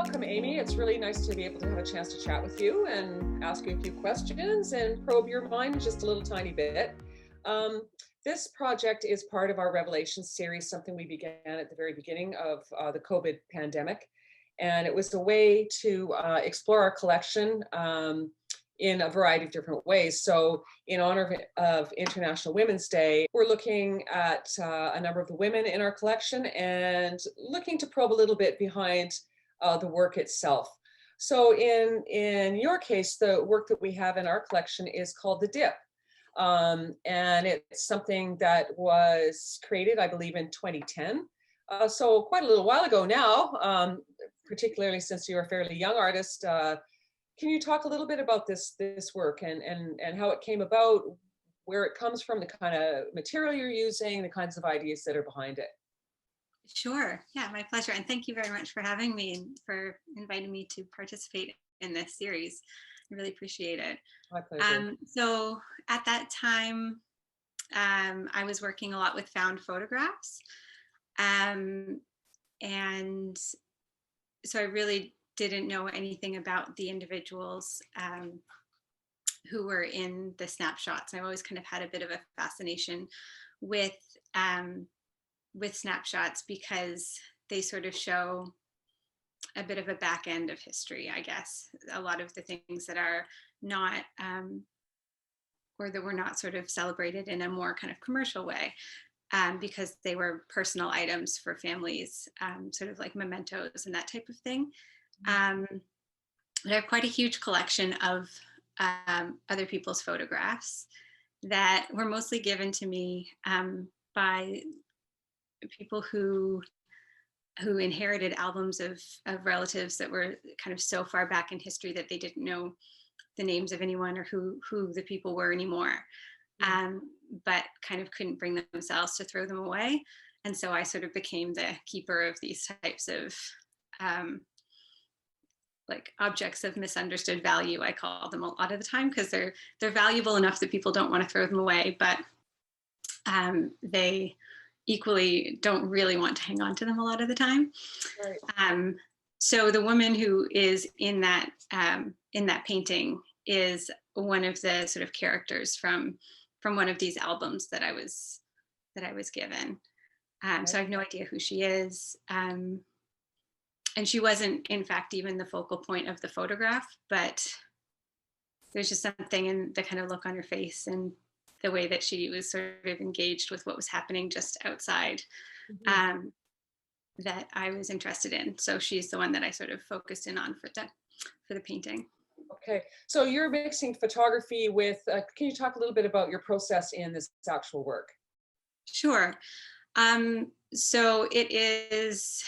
Welcome, Amy. It's really nice to be able to have a chance to chat with you and ask you a few questions and probe your mind just a little tiny bit. This project is part of our Revelations series, something we began at the very beginning of the COVID pandemic. And it was a way to explore our collection in a variety of different ways. So in honor of International Women's Day, we're looking at a number of the women in our collection and looking to probe a little bit behind the work itself. So in your case, the work that we have in our collection is called The Dip. And it's something that was created, I believe, in 2010. So quite a little while ago now, particularly since you're a fairly young artist. Can you talk a little bit about this work and how it came about, where it comes from, the kind of material you're using, the kinds of ideas that are behind it? Sure. Yeah, my pleasure. And thank you very much for having me and for inviting me to participate in this series. I really appreciate it. My pleasure. So at that time, I was working a lot with found photographs. And so I really didn't know anything about the individuals who were in the snapshots. I've always kind of had a bit of a fascination with snapshots because they sort of show a bit of a back end of history, I guess. A lot of the things that are not, or that were not sort of celebrated in a more kind of commercial way, because they were personal items for families, sort of like mementos and that type of thing. But I have quite a huge collection of other people's photographs that were mostly given to me by people who inherited albums of relatives that were kind of so far back in history that they didn't know the names of anyone or who the people were anymore, but kind of couldn't bring themselves to throw them away. And so I sort of became the keeper of these types of like objects of misunderstood value, I call them a lot of the time, because they're valuable enough that people don't want to throw them away, but they equally don't really want to hang on to them a lot of the time. Right. So the woman who is in that painting is one of the sort of characters from one of these albums that I was given. Right. So I have no idea who she is. And she wasn't, in fact, even the focal point of the photograph, but there's just something in the kind of look on her face and the way that she was sort of engaged with what was happening just outside, that I was interested in. So she's the one that I sort of focused in on for the painting. Okay, so you're mixing photography with, can you talk a little bit about your process in this actual work? Sure. So it is,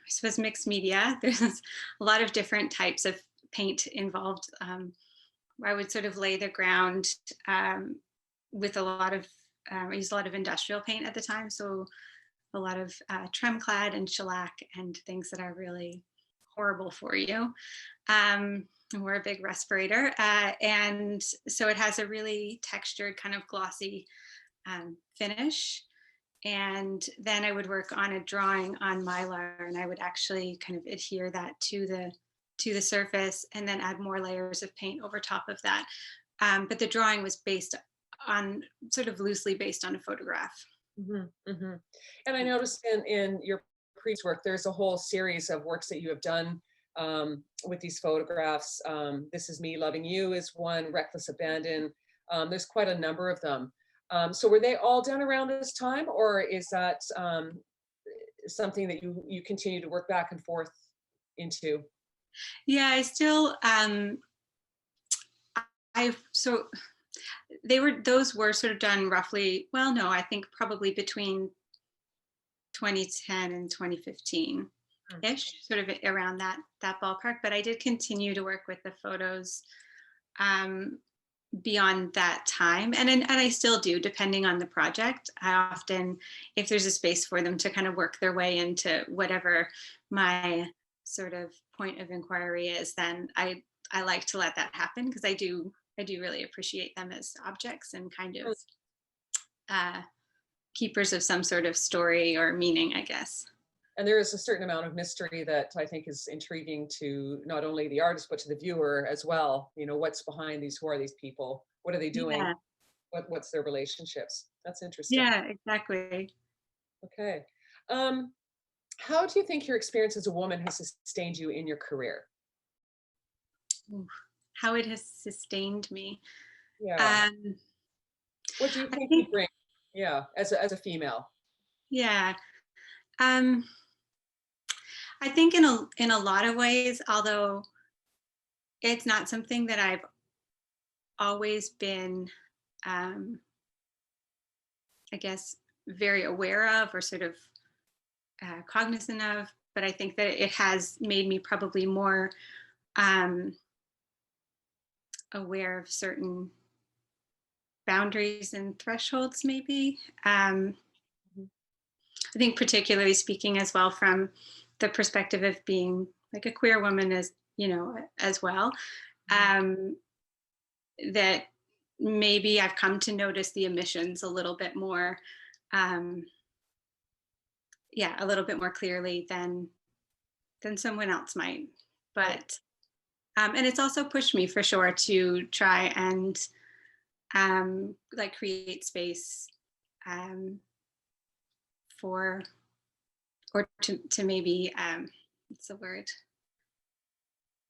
I suppose, mixed media. There's a lot of different types of paint involved. I would sort of lay the ground with a lot of, I used a lot of industrial paint at the time. So a lot of trem-clad and shellac and things that are really horrible for you. We're a big respirator. And so it has a really textured kind of glossy finish. And then I would work on a drawing on Mylar, and I would actually kind of adhere that to the surface and then add more layers of paint over top of that. But the drawing was based on, sort of loosely based on a photograph. Mm-hmm, mm-hmm. And I noticed in your previous work, there's a whole series of works that you have done with these photographs. This Is Me Loving You is one, Reckless Abandon. There's quite a number of them. So were they all done around this time, or is that something that you continue to work back and forth into? Yeah, I still, those were sort of done roughly, well, no, I think probably between 2010 and 2015-ish, sort of around that ballpark. But I did continue to work with the photos beyond that time. And I still do, depending on the project. I often, if there's a space for them to kind of work their way into whatever my sort of point of inquiry is, then I like to let that happen, because I do really appreciate them as objects and kind of keepers of some sort of story or meaning, I guess. And there is a certain amount of mystery that I think is intriguing to not only the artist, but to the viewer as well. You know, what's behind these? Who are these people? What are they doing? Yeah, What's their relationships? That's interesting. yeah, exactly. Okay. Um, how do you think your experience as a woman has sustained you in your career? Ooh, how it has sustained me. Yeah. Um, What do you I think you think, bring? Yeah, as a female. yeah. Um, I think in a lot of ways, although it's not something that I've always been, um, I guess, very aware of or sort of cognizant of, but I think that it has made me probably more um, aware of certain boundaries and thresholds, maybe. Mhm. I think, particularly speaking as well from the perspective of being like a queer woman, as you know, as well, Mhm. um, that maybe I've come to notice the emissions a little bit more, um, yeah, a little bit more clearly than someone else might. Right. But and it's also pushed me for sure to try and like create space um, for or to maybe what's the word,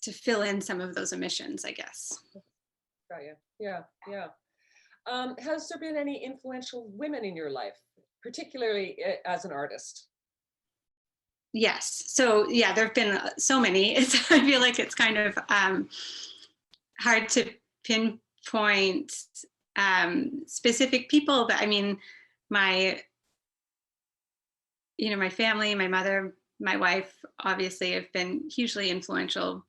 to fill in some of those emissions, I guess. Got you. Yeah, yeah. Has there been any influential women in your life, particularly as an artist? Yes. So yeah, there have been so many. I feel like it's kind of hard to pinpoint specific people, but I mean, my my family, my mother, my wife, obviously have been hugely influential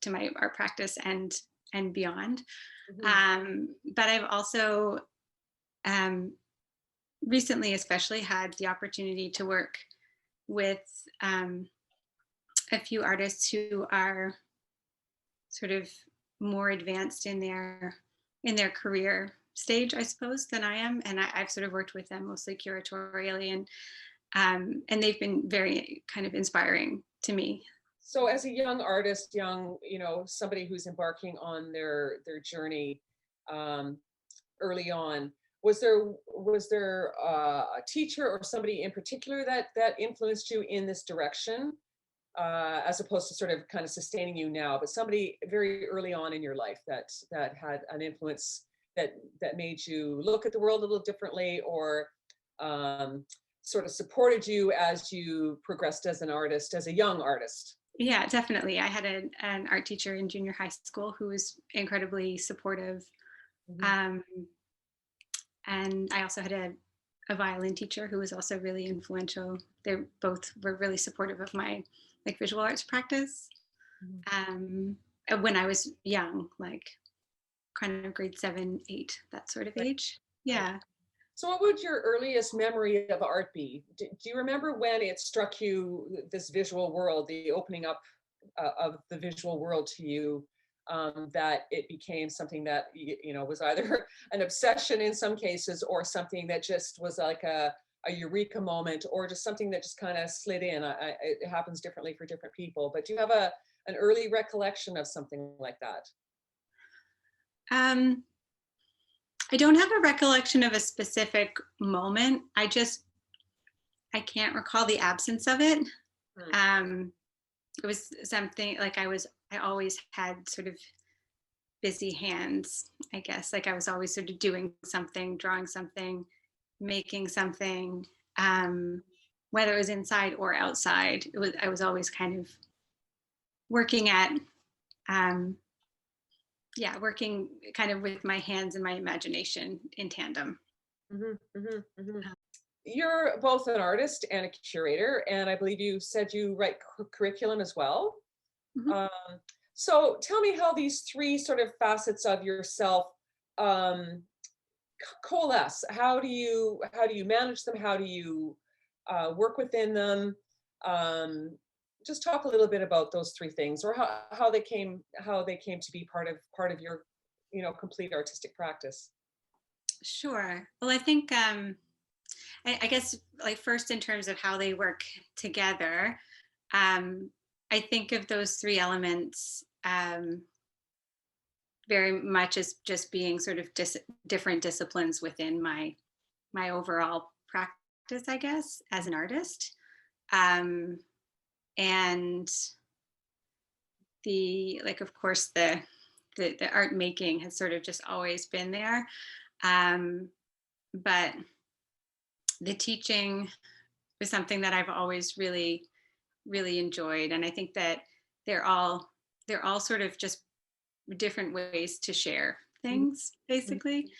to my art practice and beyond. Mhm. But I've also um, recently, especially, had the opportunity to work with um, a few artists who are sort of more advanced in their career stage, I suppose, than I am, and I've sort of worked with them mostly curatorially, and they've been very kind of inspiring to me. So as a young artist, young, somebody who's embarking on their journey um, early on, was there a teacher or somebody in particular that influenced you in this direction, as opposed to sort of kind of sustaining you now, but somebody very early on in your life that had an influence that made you look at the world a little differently, or um, sort of supported you as you progressed as an artist, as a young artist? Yeah, definitely. I had an art teacher in junior high school who was incredibly supportive. Mhm. Um, and I also had a violin teacher who was also really influential. They both were really supportive of my like visual arts practice. Mhm. Um, when I was young, like kind of grade 7, 8, that sort of Right, age. right. Yeah. So what would your earliest memory of art be? Do you remember when it struck you, this visual world, the opening up of the visual world to you, that it became something that, was either an obsession in some cases, or something that just was like a eureka moment, or just something that just kind of slid in? It happens differently for different people, but do you have an early recollection of something like that? Um, I don't have a recollection of a specific moment. I can't recall the absence of it. Hmm. Um, it was something like I always had sort of busy hands, I guess. Like I was always sort of doing something, drawing something, making something, um, whether it was inside or outside. I was always kind of working at um, yeah, working kind of with my hands and my imagination in tandem. Hmm. Hmm. Hmm. You're both an artist and a curator, and I believe you said you write curriculum as well. Mhm. Um, so tell me how these three sort of facets of yourself um, coalesce. How do you manage them? How do you work within them? Um, just talk a little bit about those three things, or how they came to be part of your complete artistic practice. Sure. Well, I think I guess like first in terms of how they work together, I think of those three elements very much as just being sort of different disciplines within my overall practice, I guess, as an artist. And the like, of course, the art making has sort of just always been there, but the teaching is something that I've always really enjoyed, and I think that they're all sort of just different ways to share things, basically.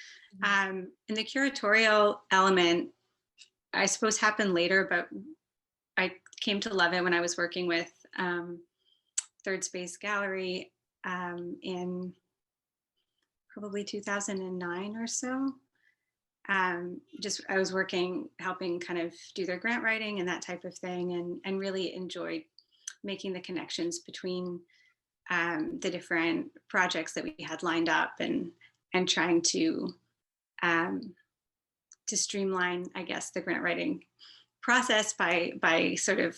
And the curatorial element, I suppose, happened later, but I came to love it when I was working with Third Space Gallery in probably 2009 or so. Just I was helping kind of do their grant writing and that type of thing, and really enjoyed making the connections between the different projects that we had lined up, and trying to streamline, I guess, the grant writing process by sort of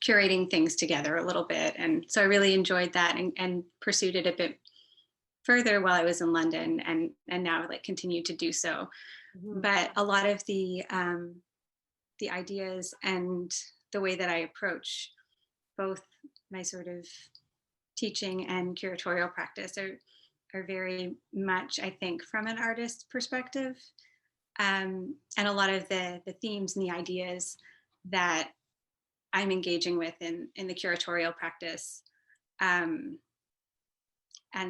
curating things together a little bit. And so I really enjoyed that, and pursued it a bit further while I was in London, and now like continue to do so. But a lot of the ideas and the way that I approach both my sort of teaching and curatorial practice are very much, I think, from an artist perspective. And a lot of the themes and the ideas that I'm engaging with in the curatorial practice and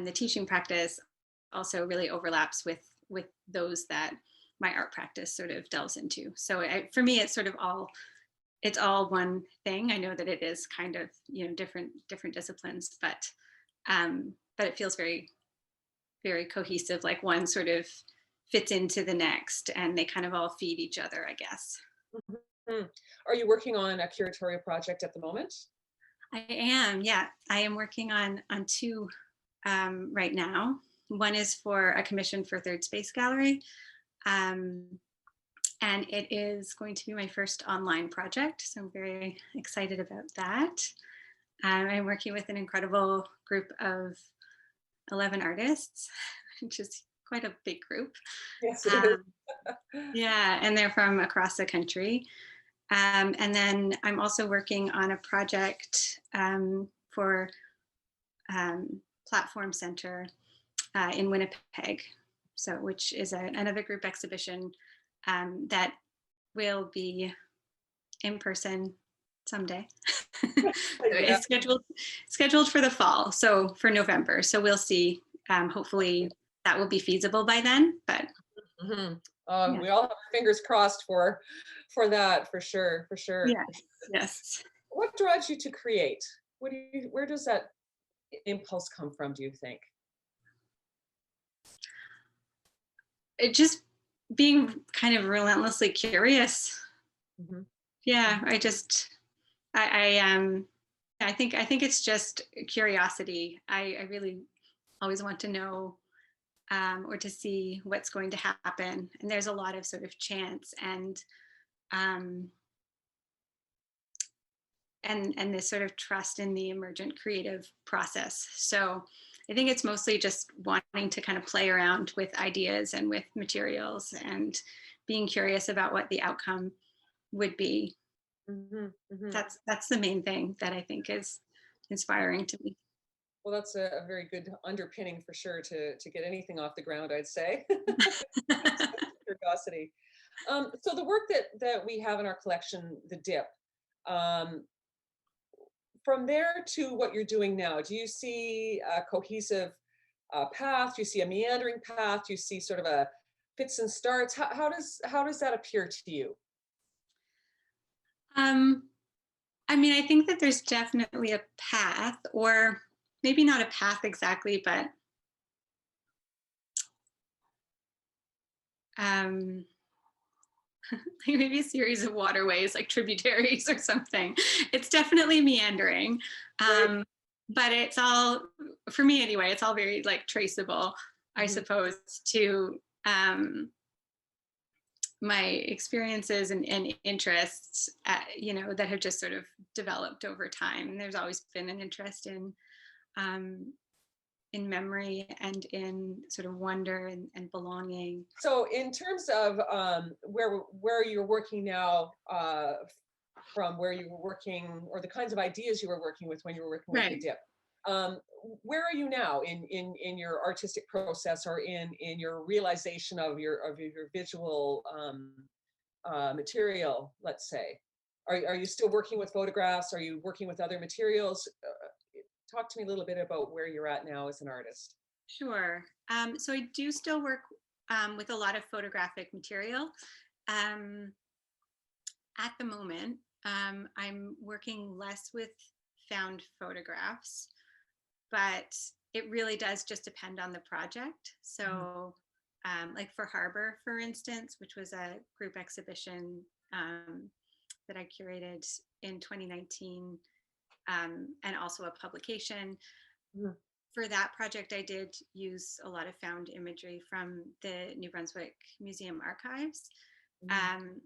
the teaching practice also really overlaps with those that my art practice sort of delves into. So for me, it's sort of it's all one thing. I know that it is kind of, different disciplines, but it feels very, very cohesive, like one sort of fits into the next, and they kind of all feed each other, I guess. Mm-hmm. Are you working on a curatorial project at the moment? I am, yeah. I am working on two right now. One is for a commission for Third Space Gallery, and it is going to be my first online project, so I'm very excited about that. I'm working with an incredible group of 11 artists, which is quite a big group. Yes, it is. Yeah, and they're from across the country. And then I'm also working on a project for Platform Center in Winnipeg, so which is another group exhibition that will be in person someday. Yeah. It's scheduled for the fall, so for November. So we'll see. Hopefully that will be feasible by then. But yeah. We all have our fingers crossed for that, for sure, for sure. Yes. What drives you to create? Where does that impulse come from, do you think? It just being kind of relentlessly curious. Yeah, I think it's just curiosity. I really always want to know or to see what's going to happen, and there's a lot of sort of chance and this sort of trust in the emergent creative process. So I think it's mostly just wanting to kind of play around with ideas and with materials, and being curious about what the outcome would be. That's the main thing that I think is inspiring to me. Well, that's a very good underpinning for sure to get anything off the ground, I'd say. Curiosity. So the work that we have in our collection, the Dip, from there to what you're doing now, do you see a cohesive path? Do you see a meandering path? Do you see sort of a fits and starts? How does that appear to you? I mean, I think that there's definitely a path, or maybe not a path exactly, but maybe a series of waterways, like tributaries or something. It's definitely meandering, but it's all, for me anyway, it's all very like traceable, I suppose, to my experiences and interests, you know, that have just sort of developed over time. And there's always been an interest in memory and in sort of wonder and belonging. So in terms of where you're working now, from where you were working, or the kinds of ideas you were working with when you were working with the Right. dip, where are you now in your artistic process, or in your realization of your visual material, let's say? Are you still working with photographs? Are you working with other materials? Talk to me a little bit about where you're at now as an artist. Sure. So I do still work with a lot of photographic material. Um, at the moment, I'm working less with found photographs, but it really does just depend on the project. Mhm. So, like for Harbor, for instance, which was a group exhibition that I curated in 2019, and also a publication. Mhm. For that project, I did use a lot of found imagery from the New Brunswick Museum archives. Mhm. Um,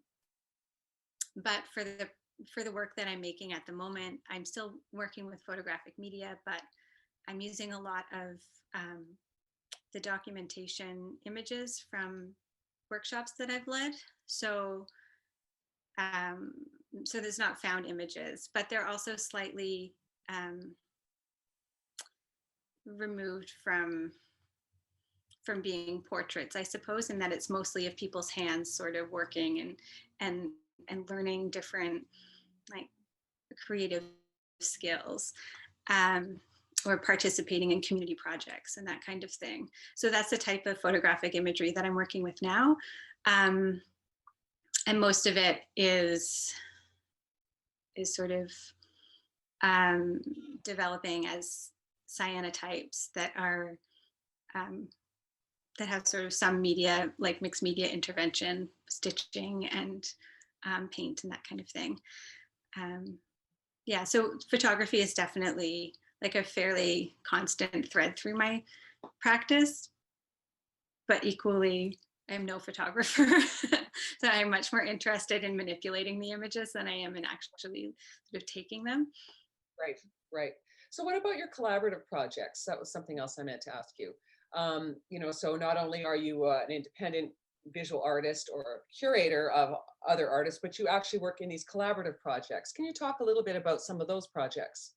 but for the work that I'm making at the moment, I'm still working with photographic media, but I'm using a lot of um, the documentation images from workshops that I've led. So, um, so there's not found images, but they're also slightly removed from being portraits, I suppose, in that it's mostly of people's hands sort of working and and learning different like creative skills, um, or participating in community projects and that kind of thing. So that's the type of photographic imagery that I'm working with now. Um, and most of it is sort of um, developing as cyanotypes that are um, that have sort of some media, like mixed media intervention, stitching and paint and that kind of thing. Um, yeah, so photography is definitely like a fairly constant thread through my practice, but equally, I'm no photographer. So I'm much more interested in manipulating the images than I am in actually sort of taking them. Right, right. So what about your collaborative projects? That was something else I meant to ask you. So not only are you an independent visual artist or curator of other artists, but you actually work in these collaborative projects. Can you talk a little bit about some of those projects?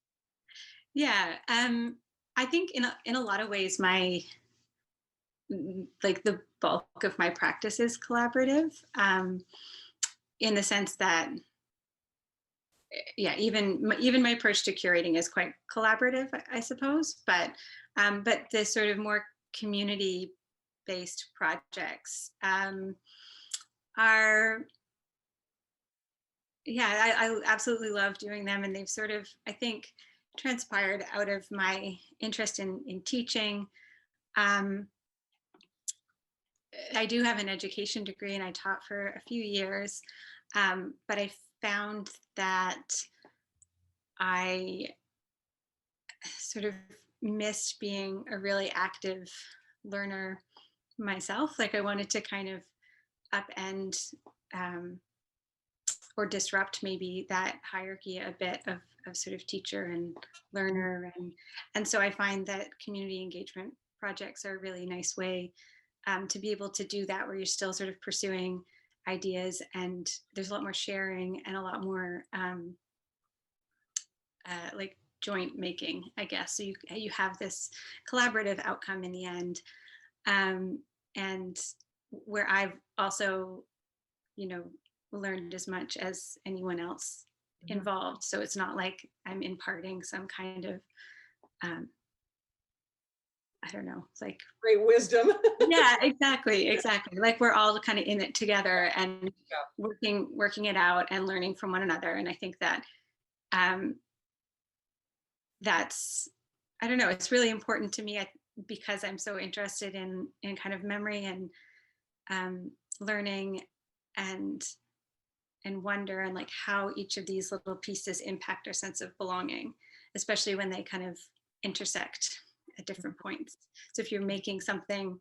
Yeah, I think in a lot of ways, my like the bulk of my practice is collaborative, in the sense that yeah, even my approach to curating is quite collaborative, I suppose. But the sort of more community based projects are yeah, I absolutely love doing them, and they've sort of, I think, transpired out of my interest in teaching. Um, I do have an education degree, and I taught for a few years, but I found that I sort of missed being a really active learner myself. Like I wanted to kind of upend um, or disrupt maybe that hierarchy a bit of sort of teacher and learner. And so I find that community engagement projects are a really nice way to be able to do that, where you're still sort of pursuing ideas, and there's a lot more sharing and a lot more like joint making, I guess. So you have this collaborative outcome in the end, and where I've also, you know, learned as much as anyone else Mhm. involved. So it's not like I'm imparting some kind of um, I don't know, it's like Great wisdom. yeah, exactly. Like we're all kind of in it together and Yeah. working it out and learning from one another. And I think that um, that's I don't know, it's really important to me because I'm so interested in kind of memory and learning and wonder, and like how each of these little pieces impact our sense of belonging, especially when they kind of intersect at different points. So if you're making something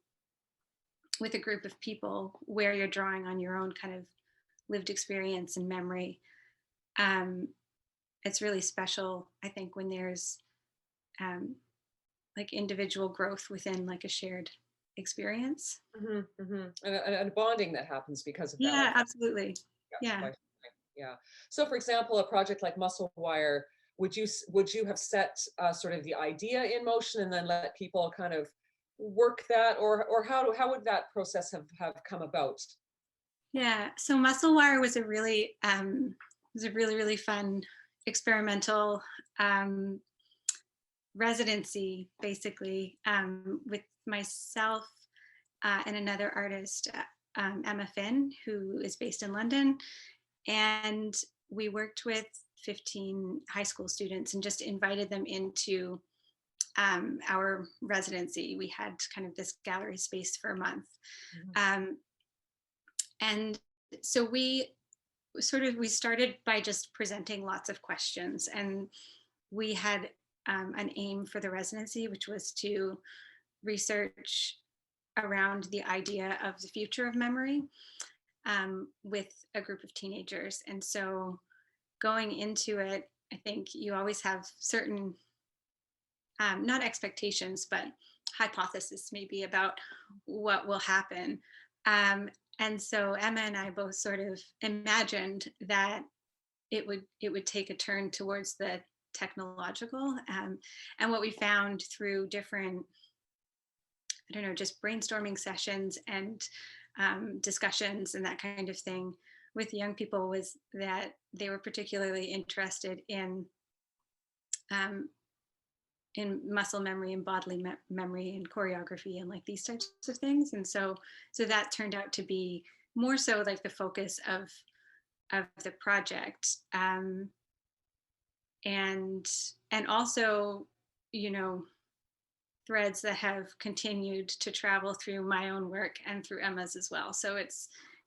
with a group of people where you're drawing on your own kind of lived experience and memory. It's really special, I think, when there's like individual growth within like a shared experience. And a bonding that happens because of that. Yeah, absolutely. Yeah. Yeah. So, for example, a project like Muscle Wire, would you have set sort of the idea in motion and then let people kind of work that, or how would that process have come about? Yeah. So Muscle Wire was a really fun experimental residency, basically, with myself and another artist, Emma Finn, who is based in London. And we worked with 15 high school students and just invited them into our residency. We had kind of this gallery space for a month. And so we started by just presenting lots of questions. And we had an aim for the residency, which was to research around the idea of the future of memory with a group of teenagers. And so going into it, I think you always have certain, not expectations, but hypothesis maybe about what will happen. And so Emma and I both sort of imagined that it would take a turn towards the technological. And what we found through different, I don't know, just brainstorming sessions and discussions and that kind of thing with young people was that they were particularly interested in muscle memory and bodily memory and choreography and like these types of things. And so that turned out to be more so like the focus of the project. And also, you know, threads that have continued to travel through my own work and through Emma's as well. So it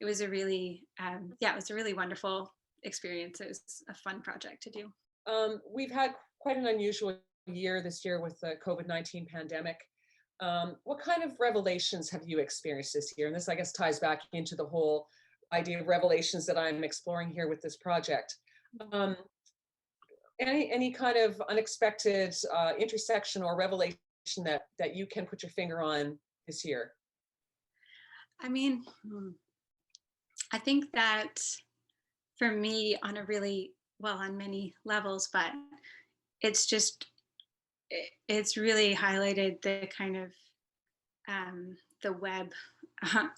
was a really, it was a really wonderful experience. It was a fun project to do. We've had quite an unusual year this year with the COVID-19 pandemic. What kind of revelations have you experienced this year? And this, I guess, ties back into the whole idea of revelations that I'm exploring here with this project. Any kind of unexpected intersection or revelation that you can put your finger on this year? I mean, I think that for me on a really, well, on many levels, but it's really highlighted the kind of the web,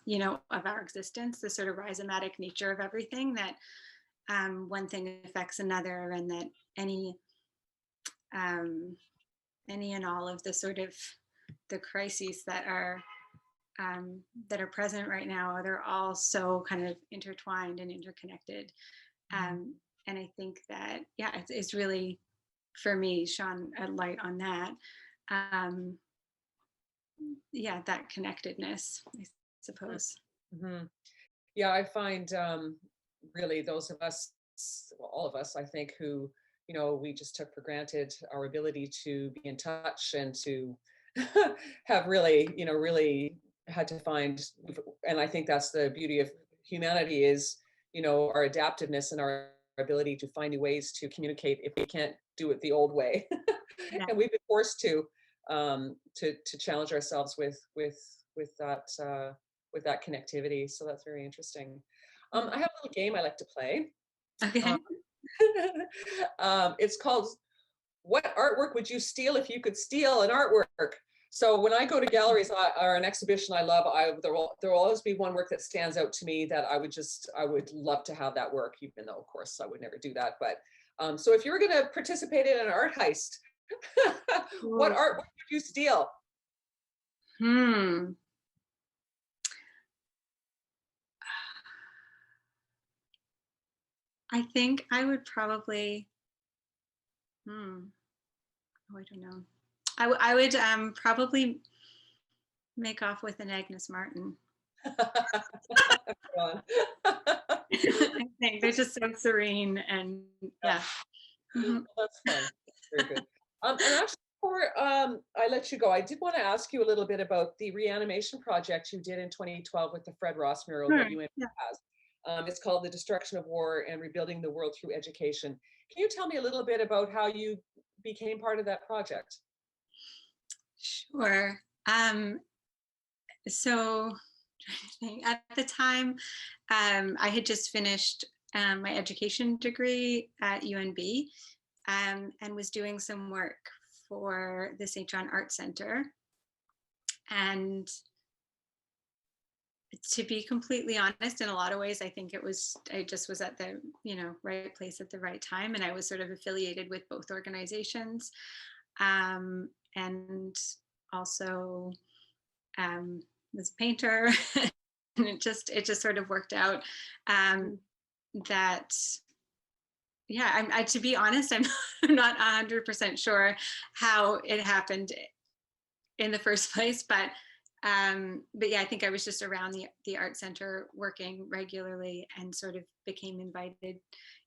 you know, of our existence, the sort of rhizomatic nature of everything, that one thing affects another, and that any and all of the sort of the crises that are present right now, they're all so kind of intertwined and interconnected. And I think that, yeah, it's really, for me, shone a light on that. Yeah, that connectedness, I suppose. Yeah, I find really those of us, well, all of us, I think, who, you know, we just took for granted our ability to be in touch and to have really, you know, really had to find, and I think that's the beauty of humanity is, you know, our adaptiveness and our ability to find new ways to communicate if we can't do it the old way. Yeah. And we've been forced to challenge ourselves with that connectivity. So that's very interesting. I have a little game I like to play. Okay. It's called "What Artwork Would You Steal If You Could Steal an Artwork?" So when I go to galleries or an exhibition I love, there will always be one work that stands out to me that I would love to have that work, even though of course I would never do that. But so if you were going to participate in an art heist, what artwork would you steal? I think I would probably, oh, I don't know. I would probably make off with an Agnes Martin. I think they're just so serene, and yeah. That's fun. Very good. And actually, Before I let you go, I did want to ask you a little bit about the reanimation project you did in 2012 with the Fred Ross mural Sure. that UNB Yeah. has. It's called The Destruction of War and Rebuilding the World Through Education. Can you tell me a little bit about how you became part of that project? Sure. So at the time, I had just finished my education degree at UNB, and was doing some work for the St. John Art Centre. And to be completely honest, in a lot of ways, I think I just was at the, right place at the right time. And I was sort of affiliated with both organizations. And also was a painter. And it just sort of worked out that, yeah, to be honest, I'm not 100% sure how it happened in the first place, but yeah, I think I was just around the art center working regularly and sort of became invited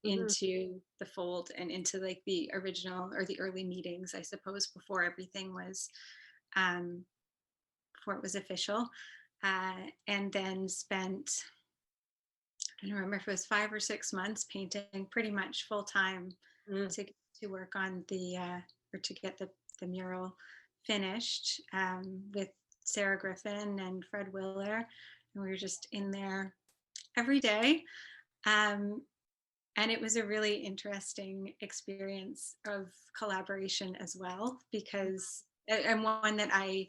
into the fold and into like the original or the early meetings, I suppose, before everything was before it was official, and then spent, I don't remember if it was 5 or 6 months painting pretty much full time to work on or to get the mural finished, with Sarah Griffin and Fred Willer, and we were just in there every day. And it was a really interesting experience of collaboration as well, because and one that I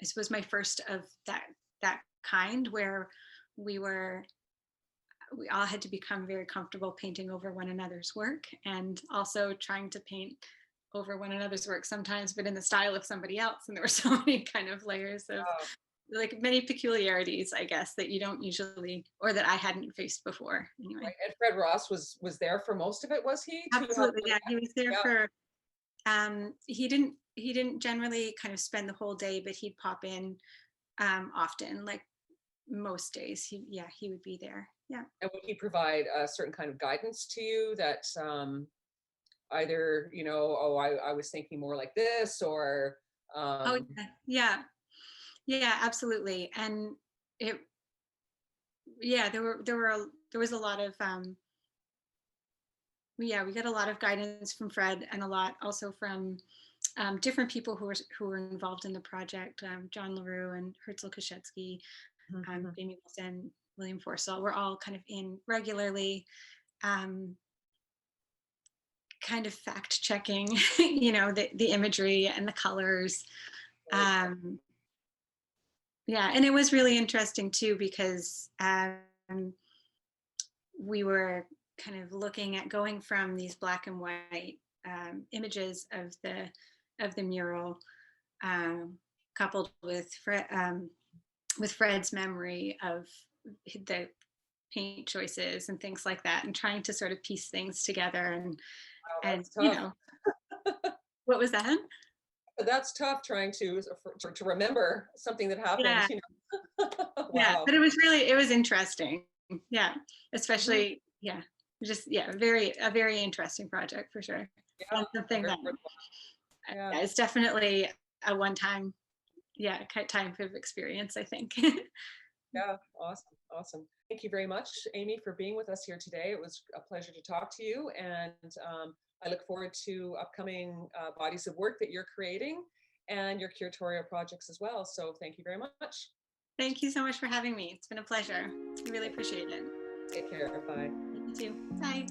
suppose my first of that kind, where we all had to become very comfortable painting over one another's work, and also trying to paint over one another's work sometimes, but in the style of somebody else. And there were so many kind of layers of like many peculiarities, I guess, that you don't usually, or that I hadn't faced before. Anyway. Right. And Fred Ross was there for most of it, was he? Absolutely, yeah. He was there for. He didn't generally kind of spend the whole day, but he'd pop in often, like most days. He would be there. Yeah. And would he provide a certain kind of guidance to you that either, I was thinking more like this, or Oh yeah, absolutely. And there was a lot of we got a lot of guidance from Fred, and a lot also from different people who were involved in the project. John LaRue and Herzl Koshetsky, Jamie Wilson, William Forsell were all kind of in regularly, kind of fact checking, the imagery and the colors. And it was really interesting too, because we were kind of looking at going from these black and white images of the mural, coupled with Fred's memory of the paint choices and things like that, and trying to sort of piece things together. And what was that? That's tough, trying to remember something that happened. Wow. Yeah, but it was interesting. Yeah, especially a very interesting project for sure. Yeah, something that it's definitely a one-time type of experience, I think. Yeah, awesome. Thank you very much, Amy, for being with us here today. It was a pleasure to talk to you, and I look forward to upcoming bodies of work that you're creating and your curatorial projects as well. So thank you very much. Thank you so much for having me. It's been a pleasure. I really appreciate it. Take care. Bye. You too. Bye.